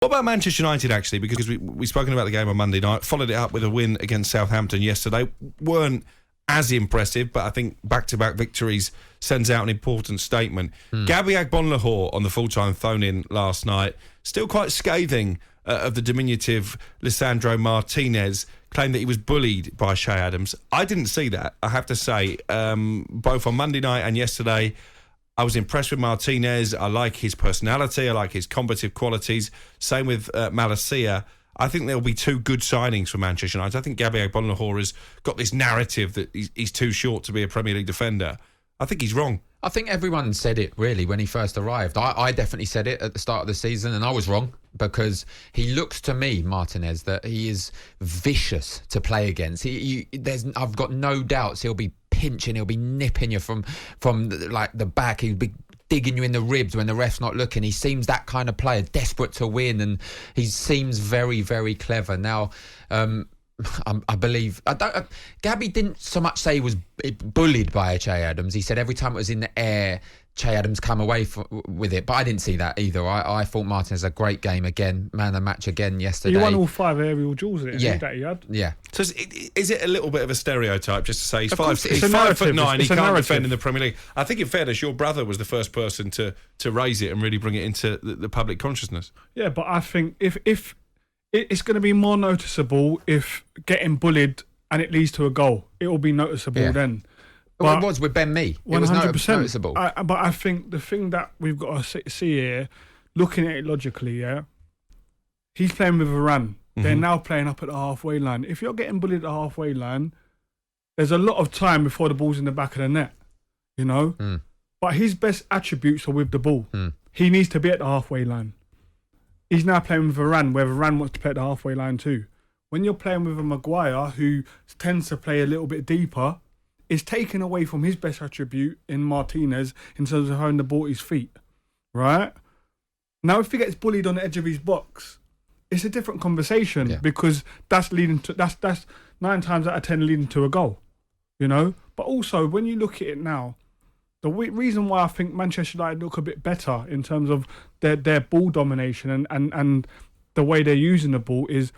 What about Manchester United, actually? Because we've spoken about the game on Monday night, followed it up with a win against Southampton yesterday. Weren't as impressive, but I think back-to-back victories sends out an important statement. Gabby Agbonlahor on the full-time phone-in last night, still quite scathing of the diminutive Lisandro Martinez, claimed that he was bullied by Che Adams. I didn't see that, I have to say. Both on Monday night and yesterday, I was impressed with Martinez. I like his personality. I like his combative qualities. Same with Malacia. I think there'll be two good signings for Manchester United. I think Gabby Agbonlahor has got this narrative that he's too short to be a Premier League defender. I think he's wrong. I think everyone said it, really, when he first arrived. I definitely said it at the start of the season, and I was wrong, because he looks to me, Martinez, that he is vicious to play against. I've got no doubts he'll be pinching, he'll be nipping you from like the back. He'll be digging you in the ribs when the ref's not looking. He seems that kind of player, desperate to win, and he seems very, very clever. Now, I believe Gabby didn't so much say he was bullied by Che Adams. He said every time it was in the air, Che Adams come away with it, but I didn't see that either. I thought Martinez had a great game again, man of the match again yesterday. He won all 5 aerial duels that he had. Yeah. So is it a little bit of a stereotype just to say he's 5'9", he can't defend in the Premier League? I think in fairness, your brother was the first person to raise it and really bring it into the public consciousness. Yeah, but I think if it's going to be more noticeable if getting bullied and it leads to a goal. It will be noticeable then. Well, it was with Ben Mee. It 100%. Was noticeable. But I think the thing that we've got to see here, looking at it logically, he's playing with Varane. They're now playing up at the halfway line. If you're getting bullied at the halfway line, there's a lot of time before the ball's in the back of the net, you know? But his best attributes are with the ball. He needs to be at the halfway line. He's now playing with Varane, where Varane wants to play at the halfway line too. When you're playing with a Maguire, who tends to play a little bit deeper, it's taken away from his best attribute in Martinez in terms of having the ball at his feet, right? Now, if he gets bullied on the edge of his box, it's a different conversation because that's 9 times out of 10 leading to a goal, you know? But also, when you look at it now, the reason why I think Manchester United look a bit better in terms of their ball domination and the way they're using the ball is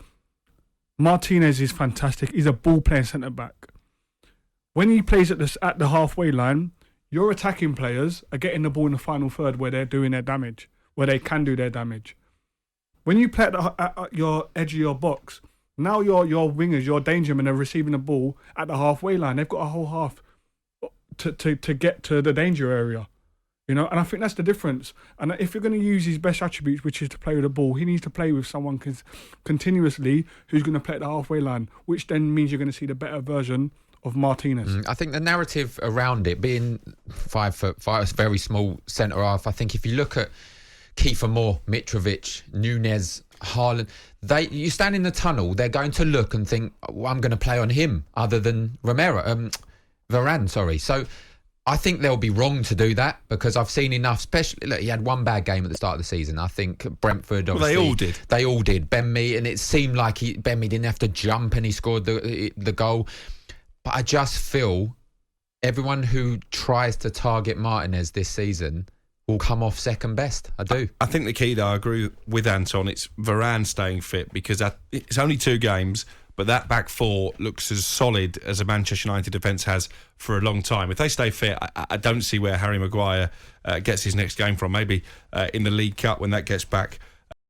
Martinez is fantastic. He's a ball-playing centre-back. When he plays at the halfway line, your attacking players are getting the ball in the final third where they're doing their damage, where they can do their damage. When you play at your edge of your box, now your wingers, your danger men are receiving the ball at the halfway line. They've got a whole half to get to the danger area, you know, and I think that's the difference. And if you're going to use his best attributes, which is to play with the ball, he needs to play with someone continuously who's going to play at the halfway line, which then means you're going to see the better version of Martinez. I think the narrative around it being 5'5", very small centre half. I think if you look at Kiefer Moore, Mitrovic, Nunez, Haaland, you stand in the tunnel, they're going to look and think, I'm going to play on him other than Varane, sorry. So I think they'll be wrong to do that because I've seen enough, especially, look, he had one bad game at the start of the season. I think Brentford, obviously. Well, they all did. They all did. Ben Mee, and it seemed like Ben Mee didn't have to jump and he scored the goal. But I just feel everyone who tries to target Martinez this season will come off second best. I do. I think the key, though, I agree with Anton, it's Varane staying fit because it's only 2 games, but that back 4 looks as solid as a Manchester United defence has for a long time. If they stay fit, I don't see where Harry Maguire gets his next game from. Maybe in the League Cup when that gets back